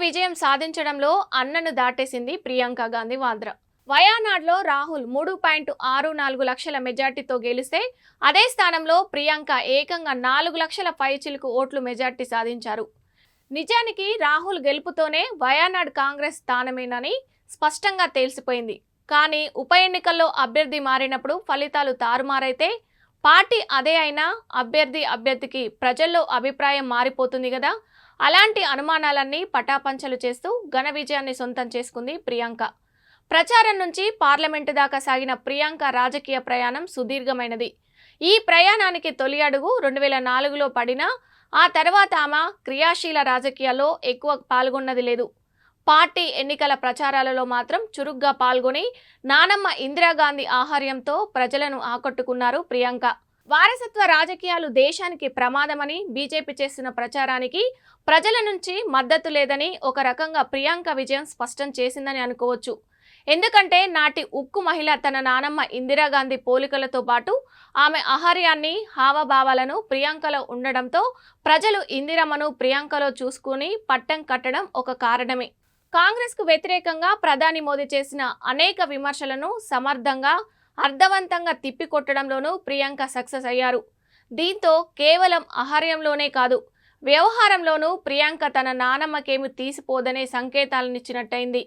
విజయం సాధించడంలో అన్నను దాటేసింది ప్రియాంక గాంధీ వాద్రా. వయానాడ్లో రాహుల్ 3.64 లక్షల మెజార్టీతో గెలిస్తే అదే స్థానంలో ప్రియాంక ఏకంగా 4 లక్షల పైచిలుకు ఓట్లు మెజార్టీ సాధించారు. నిజానికి రాహుల్ గెలుపుతోనే వయానాడ్ కాంగ్రెస్ స్థానమేనని స్పష్టంగా తెలిసిపోయింది. కానీ ఉప ఎన్నికల్లో అభ్యర్థి మారినప్పుడు ఫలితాలు తారుమారైతే పార్టీ అదే అయినా అభ్యర్థికి ప్రజల్లో అభిప్రాయం మారిపోతుంది కదా. అలాంటి అనుమానాలన్నీ పటాపంచలు చేస్తూ ఘన విజయాన్ని సొంతం చేసుకుంది ప్రియాంక. ప్రచారం నుంచి పార్లమెంటు దాకా సాగిన ప్రియాంక రాజకీయ ప్రయాణం సుదీర్ఘమైనది. ఈ ప్రయాణానికి తొలి అడుగు 2004లో పడినా ఆ తర్వాత ఆమె క్రియాశీల రాజకీయాల్లో ఎక్కువ పాల్గొన్నది లేదు. పార్టీ ఎన్నికల ప్రచారాలలో మాత్రం చురుగ్గా పాల్గొని నానమ్మ ఇందిరాగాంధీ ఆహార్యంతో ప్రజలను ఆకట్టుకున్నారు ప్రియాంక. వారసత్వ రాజకీయాలు దేశానికి ప్రమాదమని బీజేపీ చేస్తున్న ప్రచారానికి ప్రజల నుంచి మద్దతు లేదని ఒక రకంగా ప్రియాంక విజయం స్పష్టం చేసిందని అనుకోవచ్చు. ఎందుకంటే నాటి ఉక్కు మహిళ తన నానమ్మ ఇందిరాగాంధీ పోలికలతో పాటు ఆమె ఆహార్యాన్ని హావభావాలను ప్రియాంకలో ఉండడంతో ప్రజలు ఇందిరమ్మను ప్రియాంకలో చూసుకుని పట్టం కట్టడం ఒక కారణమే. కాంగ్రెస్కు వ్యతిరేకంగా ప్రధాని మోదీ చేసిన అనేక విమర్శలను సమర్థంగా అర్థవంతంగా తిప్పికొట్టడంలోనూ ప్రియాంక సక్సెస్ అయ్యారు. దీంతో కేవలం ఆహార్యంలోనే కాదు వ్యవహారంలోనూ ప్రియాంక తన నానమ్మకేమి తీసిపోదనే సంకేతాలనిచ్చినట్టయింది.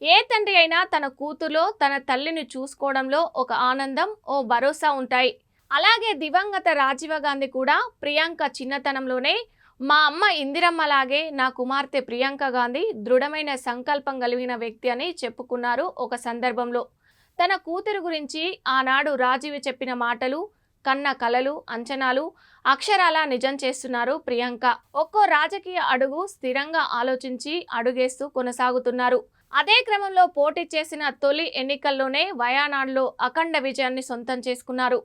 ఏ తండ్రి అయినా తన కూతురులో తన తల్లిని చూసుకోవడంలో ఒక ఆనందం, ఓ భరోసా ఉంటాయి. అలాగే దివంగత రాజీవ్ గాంధీ కూడా ప్రియాంక చిన్నతనంలోనే మా అమ్మ ఇందిరమ్మలాగే నా కుమార్తె ప్రియాంక గాంధీ దృఢమైన సంకల్పం కలిగిన వ్యక్తి అని చెప్పుకున్నారు ఒక సందర్భంలో. తన కూతురు గురించి ఆనాడు రాజీవ్ చెప్పిన మాటలు, కన్న కలలు, అంచనాలు అక్షరాలా నిజం చేస్తున్నారు ప్రియాంక. ఒక్కో రాజకీయ అడుగు స్థిరంగా ఆలోచించి అడుగేస్తూ కొనసాగుతున్నారు. అదే క్రమంలో పోటీ చేసిన తొలి ఎన్నికల్లోనే వయానాడ్లో అఖండ విజయాన్ని సొంతం చేసుకున్నారు.